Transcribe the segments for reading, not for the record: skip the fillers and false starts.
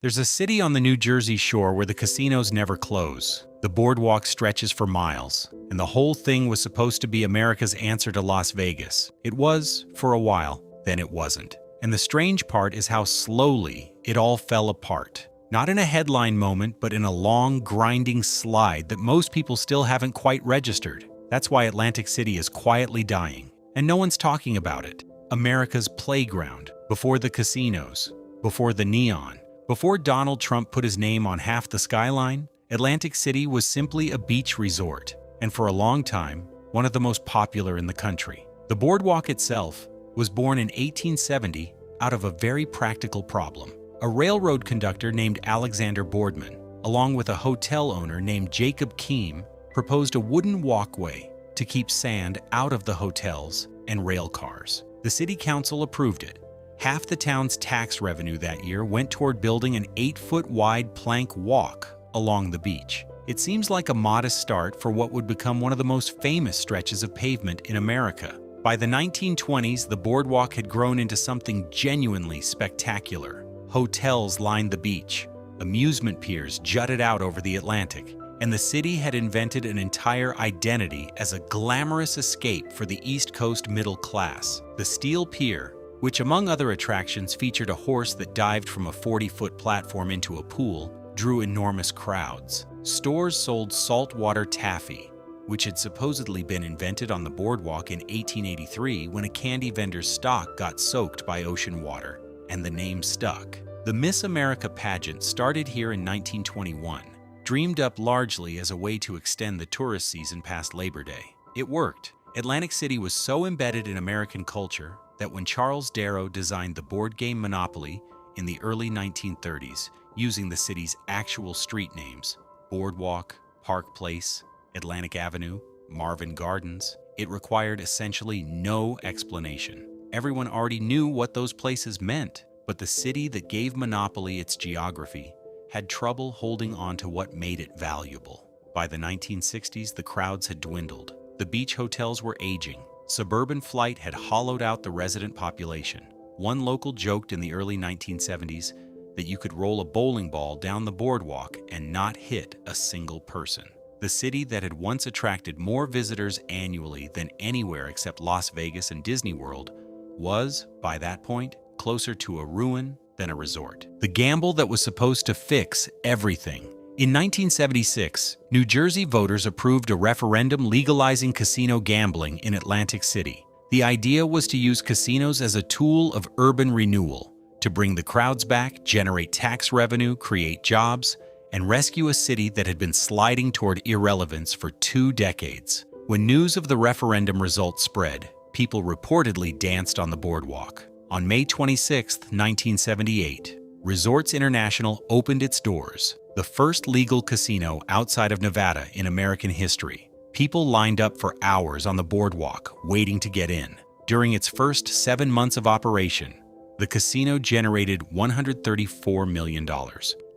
There's a city on the New Jersey shore where the casinos never close. The boardwalk stretches for miles, and the whole thing was supposed to be America's answer to Las Vegas. It was, for a while, then it wasn't. And the strange part is how slowly it all fell apart. Not in a headline moment, but in a long, grinding slide that most people still haven't quite registered. That's why Atlantic City is quietly dying, and no one's talking about it. America's playground, before the casinos, before the neon, before Donald Trump put his name on half the skyline, Atlantic City was simply a beach resort, and for a long time, one of the most popular in the country. The boardwalk itself was born in 1870 out of a very practical problem. A railroad conductor named Alexander Boardman, along with a hotel owner named Jacob Keem, proposed a wooden walkway to keep sand out of the hotels and rail cars. The city council approved it. Half the town's tax revenue that year went toward building an 8-foot wide plank walk along the beach. It seems like a modest start for what would become one of the most famous stretches of pavement in America. By the 1920s, the boardwalk had grown into something genuinely spectacular. Hotels lined the beach, amusement piers jutted out over the Atlantic, and the city had invented an entire identity as a glamorous escape for the East Coast middle class. The Steel Pier, which among other attractions featured a horse that dived from a 40-foot platform into a pool, drew enormous crowds. Stores sold saltwater taffy, which had supposedly been invented on the boardwalk in 1883 when a candy vendor's stock got soaked by ocean water, and the name stuck. The Miss America pageant started here in 1921, dreamed up largely as a way to extend the tourist season past Labor Day. It worked. Atlantic City was so embedded in American culture that when Charles Darrow designed the board game Monopoly in the early 1930s, using the city's actual street names, Boardwalk, Park Place, Atlantic Avenue, Marvin Gardens, it required essentially no explanation. Everyone already knew what those places meant, but the city that gave Monopoly its geography had trouble holding on to what made it valuable. By the 1960s, the crowds had dwindled. The beach hotels were aging. Suburban flight had hollowed out the resident population. One local joked in the early 1970s that you could roll a bowling ball down the boardwalk and not hit a single person. The city that had once attracted more visitors annually than anywhere except Las Vegas and Disney World was, by that point, closer to a ruin than a resort. The gamble that was supposed to fix everything. In 1976, New Jersey voters approved a referendum legalizing casino gambling in Atlantic City. The idea was to use casinos as a tool of urban renewal, to bring the crowds back, generate tax revenue, create jobs, and rescue a city that had been sliding toward irrelevance for 2 decades. When news of the referendum result spread, people reportedly danced on the boardwalk. On May 26, 1978, Resorts International opened its doors, the first legal casino outside of Nevada in American history. People lined up for hours on the boardwalk, waiting to get in. During its first 7 months of operation, the casino generated $134 million.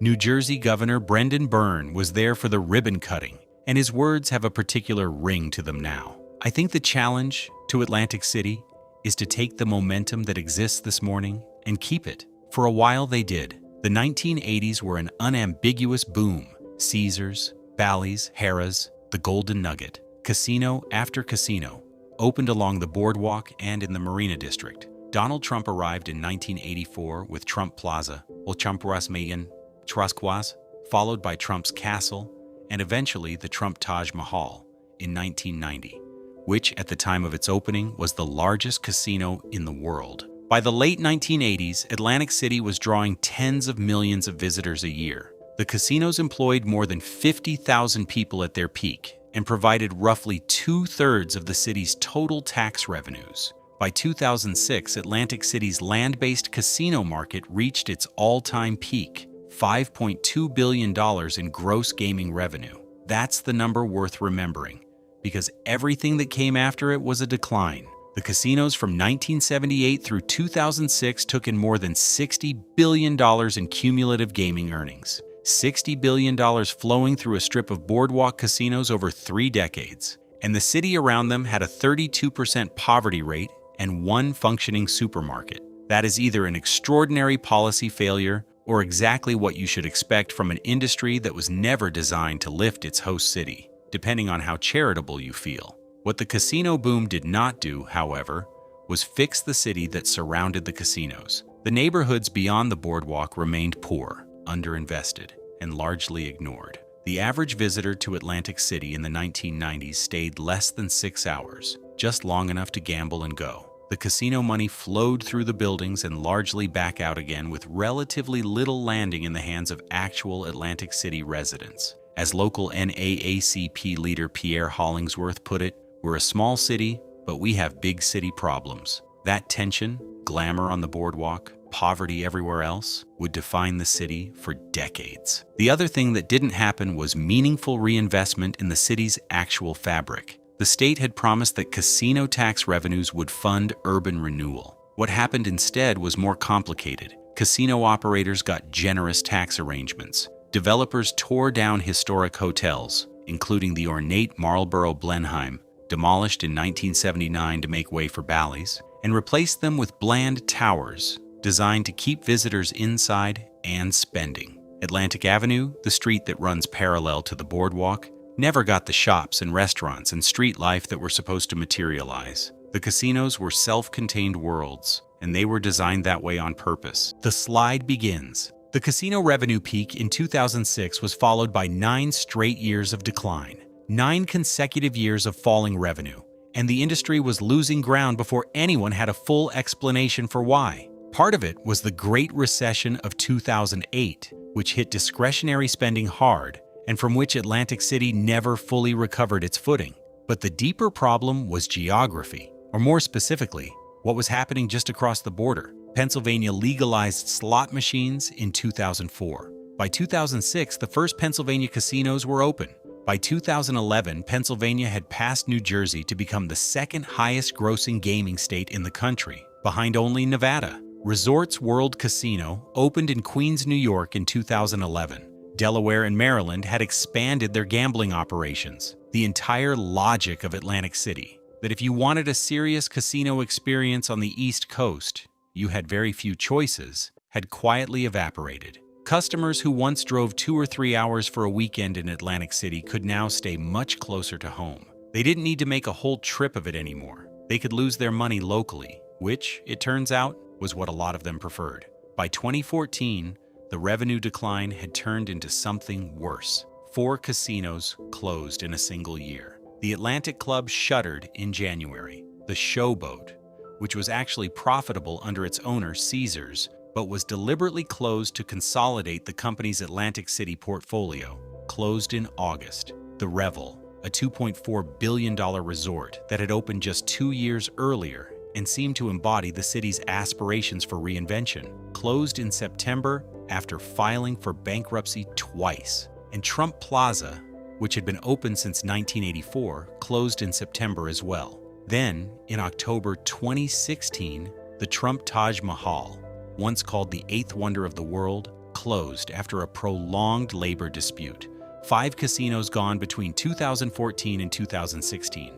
New Jersey Governor Brendan Byrne was there for the ribbon cutting, and his words have a particular ring to them now. I think the challenge to Atlantic City is to take the momentum that exists this morning and keep it. For a while they did. The 1980s were an unambiguous boom. Caesars, Bally's, Harrah's, the Golden Nugget, casino after casino, opened along the boardwalk and in the Marina District. Donald Trump arrived in 1984 with Trump Plaza, or Trump-Ras Mayan, Trasquas, followed by Trump's Castle, and eventually the Trump Taj Mahal in 1990, which at the time of its opening was the largest casino in the world. By the late 1980s, Atlantic City was drawing tens of millions of visitors a year. The casinos employed more than 50,000 people at their peak and provided roughly 2/3 of the city's total tax revenues. By 2006, Atlantic City's land-based casino market reached its all-time peak, $5.2 billion in gross gaming revenue. That's the number worth remembering, because everything that came after it was a decline. The casinos from 1978 through 2006 took in more than $60 billion in cumulative gaming earnings. $60 billion flowing through a strip of boardwalk casinos over 3 decades. And the city around them had a 32% poverty rate and 1 functioning supermarket. That is either an extraordinary policy failure or exactly what you should expect from an industry that was never designed to lift its host city, depending on how charitable you feel. What the casino boom did not do, however, was fix the city that surrounded the casinos. The neighborhoods beyond the boardwalk remained poor, underinvested, and largely ignored. The average visitor to Atlantic City in the 1990s stayed less than 6 hours, just long enough to gamble and go. The casino money flowed through the buildings and largely back out again, with relatively little landing in the hands of actual Atlantic City residents. As local NAACP leader Pierre Hollingsworth put it, "We're a small city, but we have big city problems." That tension, glamour on the boardwalk, poverty everywhere else, would define the city for decades. The other thing that didn't happen was meaningful reinvestment in the city's actual fabric. The state had promised that casino tax revenues would fund urban renewal. What happened instead was more complicated. Casino operators got generous tax arrangements. Developers tore down historic hotels, including the ornate Marlborough Blenheim, demolished in 1979 to make way for Bally's, and replaced them with bland towers designed to keep visitors inside and spending. Atlantic Avenue, the street that runs parallel to the boardwalk, never got the shops and restaurants and street life that were supposed to materialize. The casinos were self-contained worlds, and they were designed that way on purpose. The slide begins. The casino revenue peak in 2006 was followed by 9 straight years of decline, 9 consecutive years of falling revenue, and the industry was losing ground before anyone had a full explanation for why. Part of it was the Great Recession of 2008, which hit discretionary spending hard, and from which Atlantic City never fully recovered its footing. But the deeper problem was geography, or more specifically, what was happening just across the border. Pennsylvania legalized slot machines in 2004. By 2006, the first Pennsylvania casinos were open. By 2011, Pennsylvania had passed New Jersey to become the second highest grossing gaming state in the country, behind only Nevada. Resorts World Casino opened in Queens, New York in 2011. Delaware and Maryland had expanded their gambling operations. The entire logic of Atlantic City, that if you wanted a serious casino experience on the East Coast, you had very few choices, had quietly evaporated. Customers who once drove 2 or 3 hours for a weekend in Atlantic City could now stay much closer to home. They didn't need to make a whole trip of it anymore. They could lose their money locally, which, it turns out, was what a lot of them preferred. By 2014, the revenue decline had turned into something worse. 4 casinos closed in a single year. The Atlantic Club shuttered in January. The Showboat, which was actually profitable under its owner, Caesars, but was deliberately closed to consolidate the company's Atlantic City portfolio, closed in August. The Revel, a $2.4 billion resort that had opened just 2 years earlier and seemed to embody the city's aspirations for reinvention, closed in September after filing for bankruptcy twice. And Trump Plaza, which had been open since 1984, closed in September as well. Then, in October 2016, the Trump Taj Mahal, once called the 8th wonder of the world, closed after a prolonged labor dispute. 5 casinos gone between 2014 and 2016.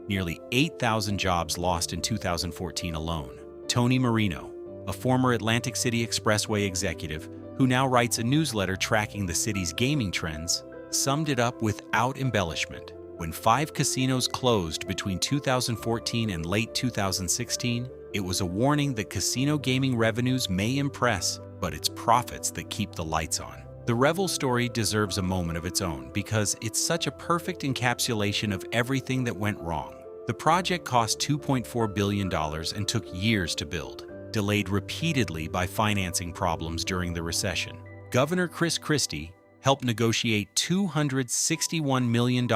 Nearly 8,000 jobs lost in 2014 alone. Tony Marino, a former Atlantic City Expressway executive who now writes a newsletter tracking the city's gaming trends, summed it up without embellishment. When 5 casinos closed between 2014 and late 2016, it was a warning that casino gaming revenues may impress, but it's profits that keep the lights on. The Revel story deserves a moment of its own because it's such a perfect encapsulation of everything that went wrong. The project cost $2.4 billion and took years to build, delayed repeatedly by financing problems during the recession. Governor Chris Christie helped negotiate $261 million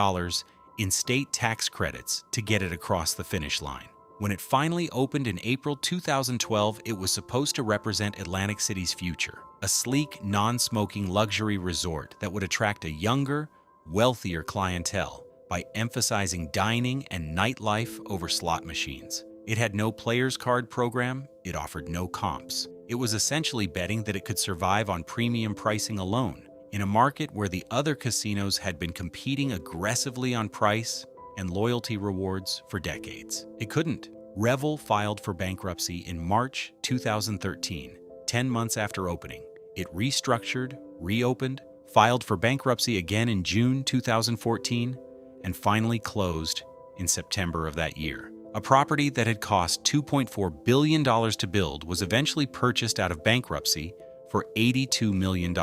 in state tax credits to get it across the finish line. When it finally opened in April 2012, it was supposed to represent Atlantic City's future, a sleek, non-smoking luxury resort that would attract a younger, wealthier clientele by emphasizing dining and nightlife over slot machines. It had no players card program, it offered no comps. It was essentially betting that it could survive on premium pricing alone, in a market where the other casinos had been competing aggressively on price and loyalty rewards for decades. It couldn't. Revel filed for bankruptcy in March 2013, 10 months after opening. It restructured, reopened, filed for bankruptcy again in June 2014, and finally closed in September of that year. A property that had cost $2.4 billion to build was eventually purchased out of bankruptcy for $82 million.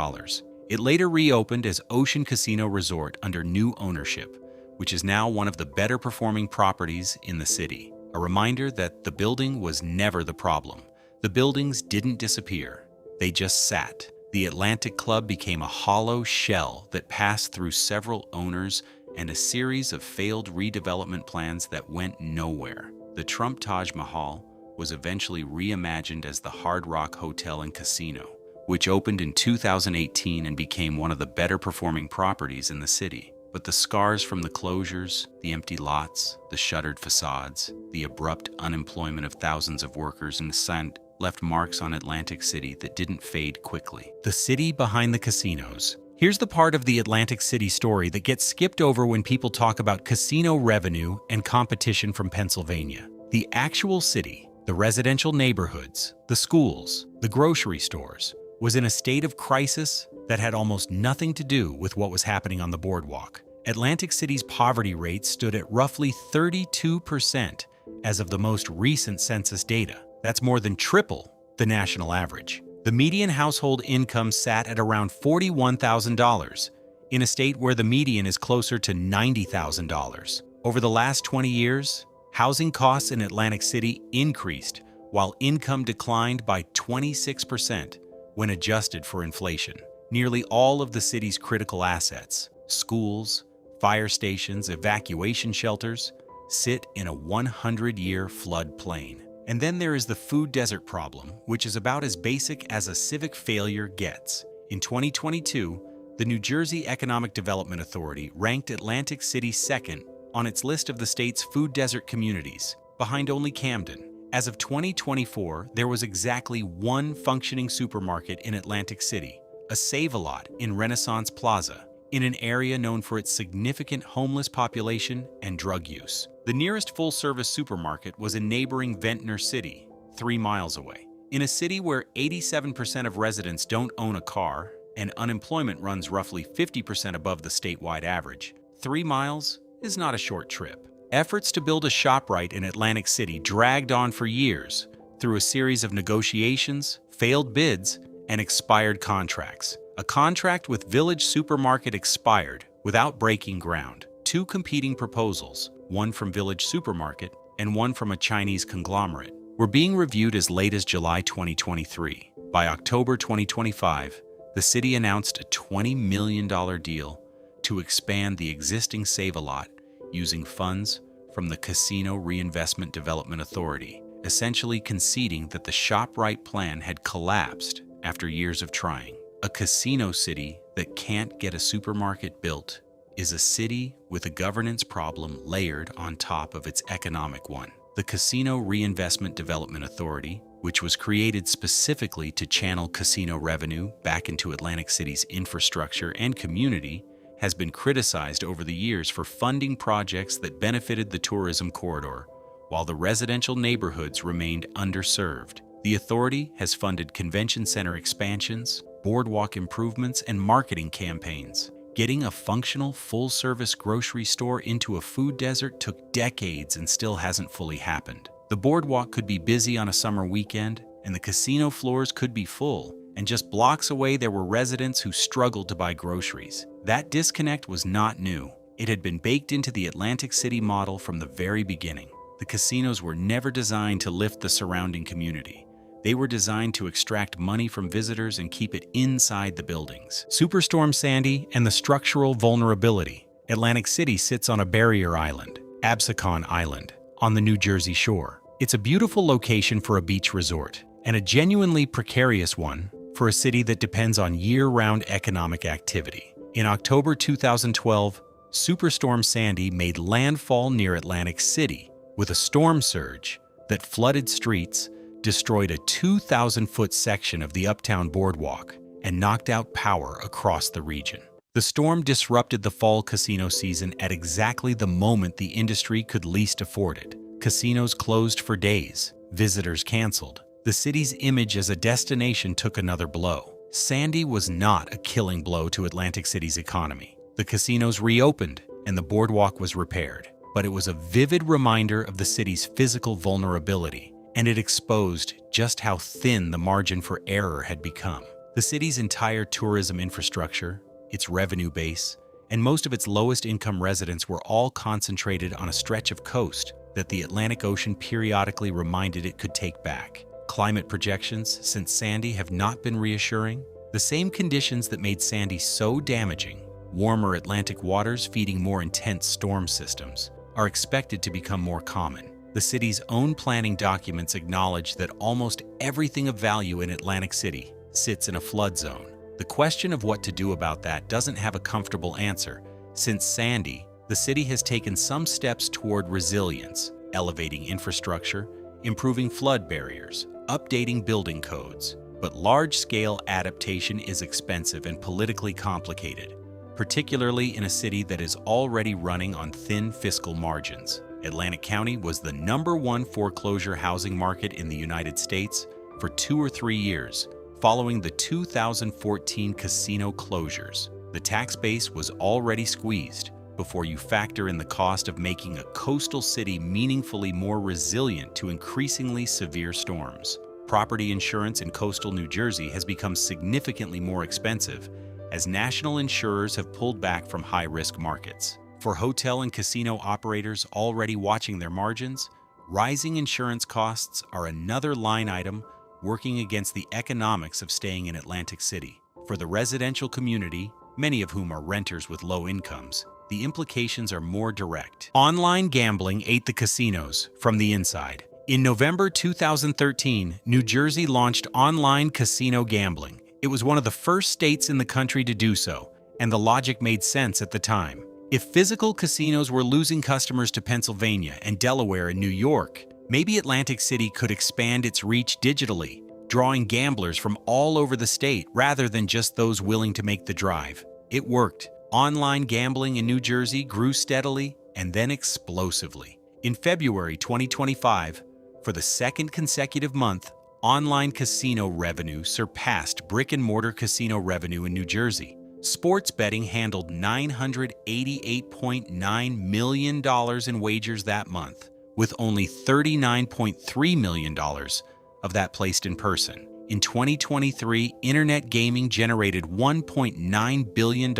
It later reopened as Ocean Casino Resort under new ownership, which is now one of the better performing properties in the city. A reminder that the building was never the problem. The buildings didn't disappear. They just sat. The Atlantic Club became a hollow shell that passed through several owners and a series of failed redevelopment plans that went nowhere. The Trump Taj Mahal was eventually reimagined as the Hard Rock Hotel and Casino, which opened in 2018 and became one of the better performing properties in the city. But the scars from the closures, the empty lots, the shuttered facades, the abrupt unemployment of thousands of workers in the sun left marks on Atlantic City that didn't fade quickly. The city behind the casinos. Here's the part of the Atlantic City story that gets skipped over when people talk about casino revenue and competition from Pennsylvania. The actual city, the residential neighborhoods, the schools, the grocery stores, was in a state of crisis that had almost nothing to do with what was happening on the boardwalk. Atlantic City's poverty rate stood at roughly 32% as of the most recent census data. That's more than triple the national average. The median household income sat at around $41,000, in a state where the median is closer to $90,000. Over the last 20 years, housing costs in Atlantic City increased, while income declined by 26% when adjusted for inflation. Nearly all of the city's critical assets, schools, fire stations, evacuation shelters, sit in a 100-year floodplain. And then there is the food desert problem, which is about as basic as a Civic failure gets. In 2022, the New Jersey Economic Development Authority ranked Atlantic City second on its list of the state's food desert communities, behind only Camden. As of 2024, there was exactly one functioning supermarket in Atlantic City, a Save-A-Lot in Renaissance Plaza, in an area known for its significant homeless population and drug use. The nearest full-service supermarket was in neighboring Ventnor City, 3 miles away. In a city where 87% of residents don't own a car and unemployment runs roughly 50% above the statewide average, 3 miles is not a short trip. Efforts to build a ShopRite in Atlantic City dragged on for years through a series of negotiations, failed bids, and expired contracts. A contract with Village Supermarket expired without breaking ground. 2 competing proposals, one from Village Supermarket and one from a Chinese conglomerate, were being reviewed as late as July 2023. By October 2025, the city announced a $20 million deal to expand the existing Save-A-Lot using funds from the Casino Reinvestment Development Authority, essentially conceding that the ShopRite plan had collapsed after years of trying. A casino city that can't get a supermarket built is a city with a governance problem layered on top of its economic one. The Casino Reinvestment Development Authority, which was created specifically to channel casino revenue back into Atlantic City's infrastructure and community, has been criticized over the years for funding projects that benefited the tourism corridor, while the residential neighborhoods remained underserved. The authority has funded convention center expansions, boardwalk improvements, and marketing campaigns. Getting a functional, full-service grocery store into a food desert took decades and still hasn't fully happened. The boardwalk could be busy on a summer weekend, and the casino floors could be full, and just blocks away there were residents who struggled to buy groceries. That disconnect was not new. It had been baked into the Atlantic City model from the very beginning. The casinos were never designed to lift the surrounding community. They were designed to extract money from visitors and keep it inside the buildings. Superstorm Sandy and the structural vulnerability. Atlantic City sits on a barrier island, Absecon Island, on the New Jersey shore. It's a beautiful location for a beach resort, and a genuinely precarious one for a city that depends on year-round economic activity. In October 2012, Superstorm Sandy made landfall near Atlantic City with a storm surge that flooded streets, destroyed a 2,000-foot section of the Uptown Boardwalk, and knocked out power across the region. The storm disrupted the fall casino season at exactly the moment the industry could least afford it. Casinos closed for days, visitors canceled. The city's image as a destination took another blow. Sandy was not a killing blow to Atlantic City's economy. The casinos reopened and the boardwalk was repaired, but it was a vivid reminder of the city's physical vulnerability, and it exposed just how thin the margin for error had become. The city's entire tourism infrastructure, its revenue base, and most of its lowest-income residents were all concentrated on a stretch of coast that the Atlantic Ocean periodically reminded it could take back. Climate projections since Sandy have not been reassuring. The same conditions that made Sandy so damaging, warmer Atlantic waters feeding more intense storm systems, are expected to become more common. The city's own planning documents acknowledge that almost everything of value in Atlantic City sits in a flood zone. The question of what to do about that doesn't have a comfortable answer. Since Sandy, the city has taken some steps toward resilience, elevating infrastructure, improving flood barriers, updating building codes. But large-scale adaptation is expensive and politically complicated, particularly in a city that is already running on thin fiscal margins. Atlantic County was the #1 foreclosure housing market in the United States for 2 or 3 years, following the 2014 casino closures. The tax base was already squeezed before you factor in the cost of making a coastal city meaningfully more resilient to increasingly severe storms. Property insurance in coastal New Jersey has become significantly more expensive as national insurers have pulled back from high-risk markets. For hotel and casino operators already watching their margins, rising insurance costs are another line item working against the economics of staying in Atlantic City. For the residential community, many of whom are renters with low incomes, the implications are more direct. Online gambling ate the casinos from the inside. In November 2013, New Jersey launched online casino gambling. It was one of the first states in the country to do so, and the logic made sense at the time. If physical casinos were losing customers to Pennsylvania and Delaware and New York, maybe Atlantic City could expand its reach digitally, drawing gamblers from all over the state rather than just those willing to make the drive. It worked. Online gambling in New Jersey grew steadily and then explosively. In February 2025, for the second consecutive month, online casino revenue surpassed brick-and-mortar casino revenue in New Jersey. Sports betting handled $988.9 million in wagers that month, with only $39.3 million of that placed in person. In 2023, internet gaming generated $1.9 billion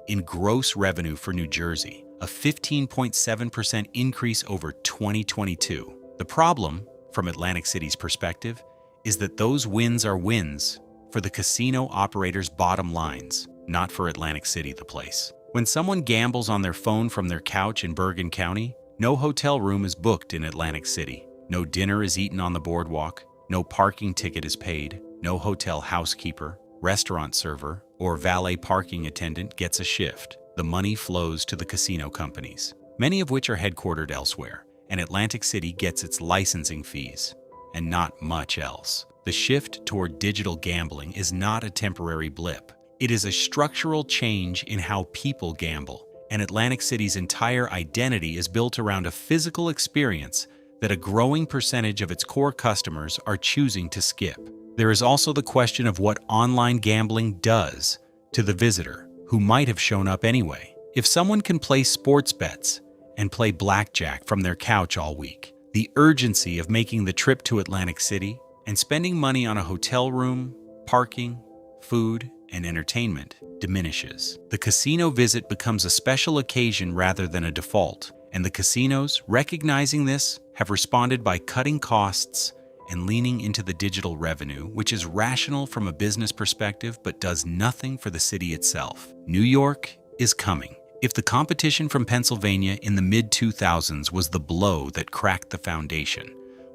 in gross revenue for New Jersey, a 15.7% increase over 2022. The problem, from Atlantic City's perspective, is that those wins are wins for the casino operators' bottom lines, not for Atlantic City, the place. When someone gambles on their phone from their couch in Bergen County, no hotel room is booked in Atlantic City. No dinner is eaten on the boardwalk. No parking ticket is paid. No hotel housekeeper, restaurant server, or valet parking attendant gets a shift. The money flows to the casino companies, many of which are headquartered elsewhere, and Atlantic City gets its licensing fees, and not much else. The shift toward digital gambling is not a temporary blip. It is a structural change in how people gamble, and Atlantic City's entire identity is built around a physical experience that a growing percentage of its core customers are choosing to skip. There is also the question of what online gambling does to the visitor who might have shown up anyway. If someone can place sports bets and play blackjack from their couch all week, the urgency of making the trip to Atlantic City and spending money on a hotel room, parking, food, and entertainment diminishes. The casino visit becomes a special occasion rather than a default, and the casinos, recognizing this, have responded by cutting costs and leaning into the digital revenue, which is rational from a business perspective but does nothing for the city itself. New York is coming. If the competition from Pennsylvania in the mid-2000s was the blow that cracked the foundation,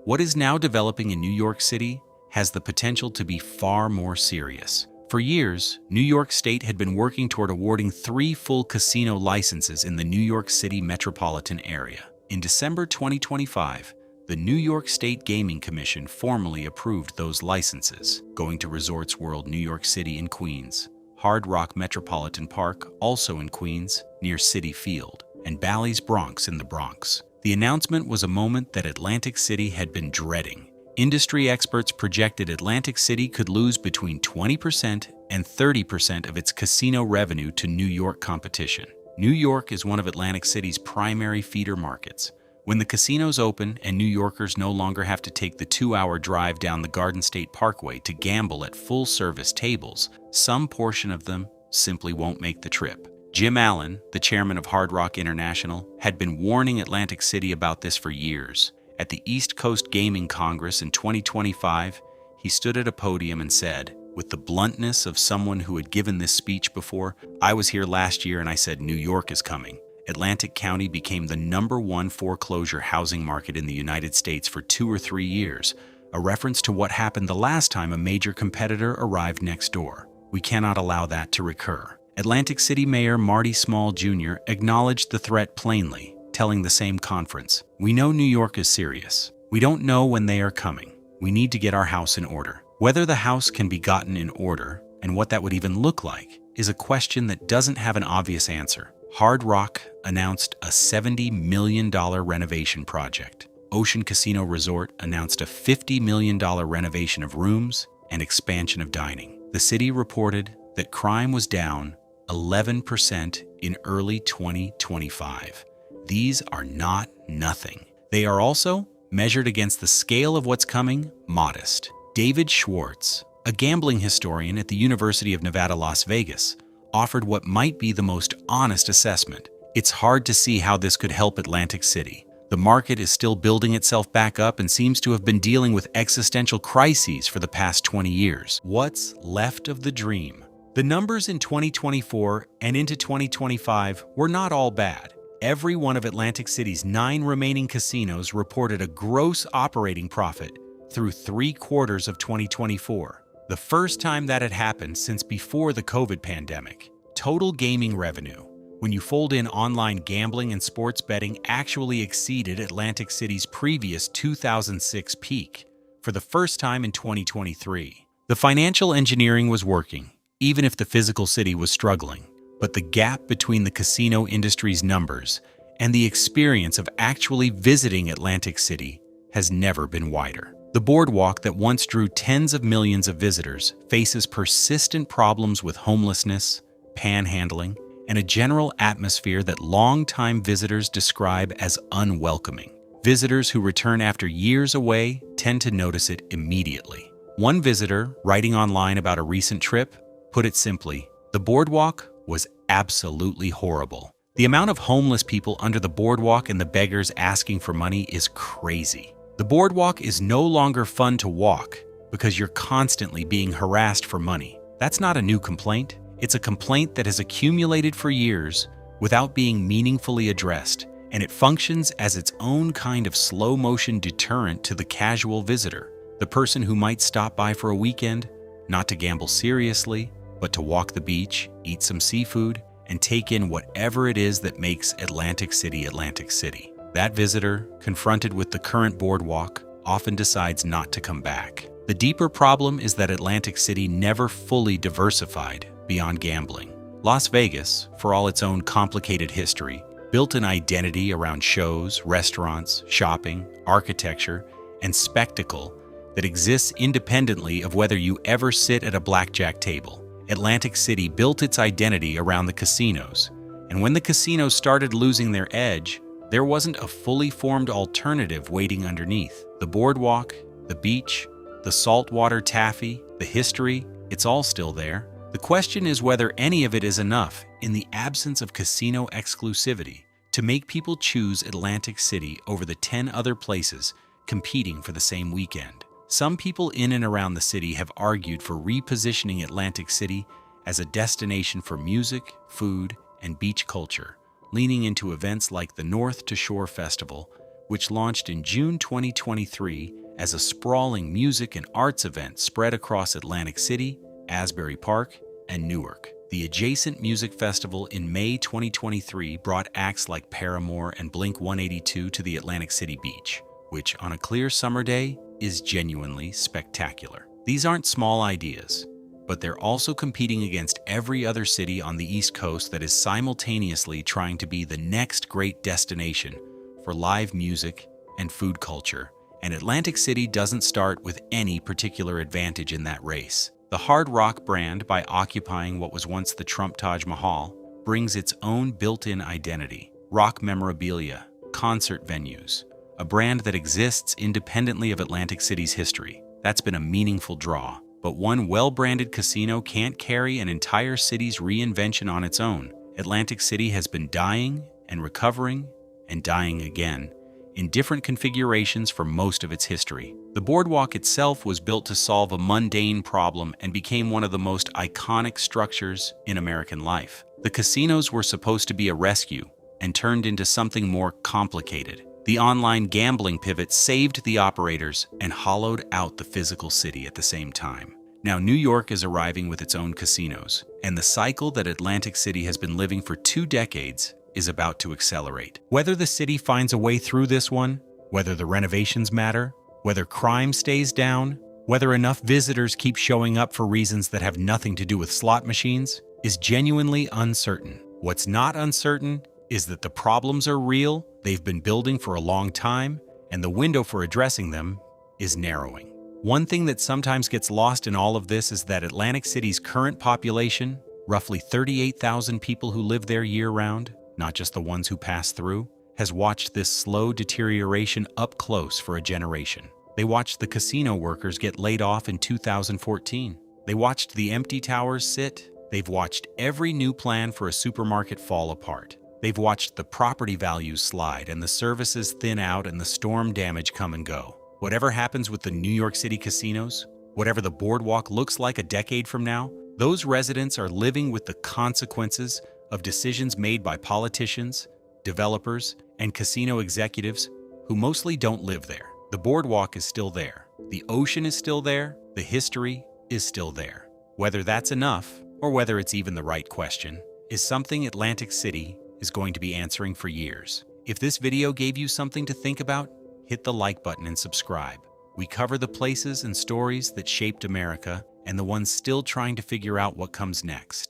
what is now developing in New York City has the potential to be far more serious. For years, New York State had been working toward awarding 3 full casino licenses in the New York City metropolitan area. In December 2025, the New York State Gaming Commission formally approved those licenses, going to Resorts World New York City in Queens, Hard Rock Metropolitan Park, also in Queens, near Citi Field, and Bally's Bronx in the Bronx. The announcement was a moment that Atlantic City had been dreading. Industry experts projected Atlantic City could lose between 20% and 30% of its casino revenue to New York competition. New York is one of Atlantic City's primary feeder markets. When the casinos open and New Yorkers no longer have to take the 2-hour drive down the Garden State Parkway to gamble at full-service tables, some portion of them simply won't make the trip. Jim Allen, the chairman of Hard Rock International, had been warning Atlantic City about this for years. At the East Coast Gaming Congress in 2025, he stood at a podium and said, with the bluntness of someone who had given this speech before, "I was here last year and I said New York is coming." Atlantic County became the #1 foreclosure housing market in the United States for 2 or 3 years, a reference to what happened the last time a major competitor arrived next door. We cannot allow that to recur. Atlantic City Mayor Marty Small Jr. acknowledged the threat plainly, telling the same conference, "We know New York is serious. We don't know when they are coming. We need to get our house in order." Whether the house can be gotten in order, and what that would even look like, is a question that doesn't have an obvious answer. Hard Rock announced a $70 million renovation project. Ocean Casino Resort announced a $50 million renovation of rooms and expansion of dining. The city reported that crime was down 11% in early 2025. These are not nothing. They are also, measured against the scale of what's coming, modest. David Schwartz, a gambling historian at the University of Nevada, Las Vegas, offered what might be the most honest assessment. It's hard to see how this could help Atlantic City. The market is still building itself back up and seems to have been dealing with existential crises for the past 20 years. What's left of the dream? The numbers in 2024 and into 2025 were not all bad. Every one of Atlantic City's 9 remaining casinos reported a gross operating profit through 3 quarters of 2024, the first time that had happened since before the COVID pandemic. Total gaming revenue, when you fold in online gambling and sports betting, actually exceeded Atlantic City's previous 2006 peak for the first time in 2023. The financial engineering was working, even if the physical city was struggling. But the gap between the casino industry's numbers and the experience of actually visiting Atlantic City has never been wider. The boardwalk that once drew tens of millions of visitors faces persistent problems with homelessness, panhandling, and a general atmosphere that longtime visitors describe as unwelcoming. Visitors who return after years away tend to notice it immediately. One visitor, writing online about a recent trip, put it simply, "The boardwalk was absolutely horrible. The amount of homeless people under the boardwalk and the beggars asking for money is crazy. The boardwalk is no longer fun to walk because you're constantly being harassed for money." That's not a new complaint. It's a complaint that has accumulated for years without being meaningfully addressed, and it functions as its own kind of slow-motion deterrent to the casual visitor, the person who might stop by for a weekend, not to gamble seriously, but to walk the beach, eat some seafood, and take in whatever it is that makes Atlantic City Atlantic City. That visitor, confronted with the current boardwalk, often decides not to come back. The deeper problem is that Atlantic City never fully diversified beyond gambling. Las Vegas, for all its own complicated history, built an identity around shows, restaurants, shopping, architecture, and spectacle that exists independently of whether you ever sit at a blackjack table. Atlantic City built its identity around the casinos, and when the casinos started losing their edge, there wasn't a fully formed alternative waiting underneath. The boardwalk, the beach, the saltwater taffy, the history, it's all still there. The question is whether any of it is enough, in the absence of casino exclusivity, to make people choose Atlantic City over the 10 other places competing for the same weekend. Some people in and around the city have argued for repositioning Atlantic City as a destination for music, food, and beach culture, leaning into events like the North to Shore Festival, which launched in June 2023 as a sprawling music and arts event spread across Atlantic City, Asbury Park, and Newark. The adjacent music festival in May 2023 brought acts like Paramore and Blink-182 to the Atlantic City beach, which on a clear summer day is genuinely spectacular. These aren't small ideas, but they're also competing against every other city on the East Coast that is simultaneously trying to be the next great destination for live music and food culture, And Atlantic City doesn't start with any particular advantage in that race. The Hard Rock brand, by occupying what was once the Trump Taj Mahal, brings its own built-in identity. Rock memorabilia, concert venues, a brand that exists independently of Atlantic City's history. That's been a meaningful draw. But one well-branded casino can't carry an entire city's reinvention on its own. Atlantic City has been dying and recovering and dying again in different configurations for most of its history. The boardwalk itself was built to solve a mundane problem and became one of the most iconic structures in American life. The casinos were supposed to be a rescue and turned into something more complicated. The online gambling pivot saved the operators and hollowed out the physical city at the same time. Now New York is arriving with its own casinos, and the cycle that Atlantic City has been living for 2 decades is about to accelerate. Whether the city finds a way through this one, whether the renovations matter, whether crime stays down, whether enough visitors keep showing up for reasons that have nothing to do with slot machines, is genuinely uncertain. What's not uncertain is that the problems are real, they've been building for a long time, and the window for addressing them is narrowing. One thing that sometimes gets lost in all of this is that Atlantic City's current population, roughly 38,000 people who live there year-round, not just the ones who pass through, has watched this slow deterioration up close for a generation. They watched the casino workers get laid off in 2014. They watched the empty towers sit. They've watched every new plan for a supermarket fall apart. They've watched the property values slide and the services thin out and the storm damage come and go. Whatever happens with the New York City casinos, whatever the boardwalk looks like a decade from now, those residents are living with the consequences of decisions made by politicians, developers, and casino executives who mostly don't live there. The boardwalk is still there. The ocean is still there. The history is still there. Whether that's enough, or whether it's even the right question, is something Atlantic City is going to be answering for years. If this video gave you something to think about, hit the like button and subscribe. We cover the places and stories that shaped America and the ones still trying to figure out what comes next.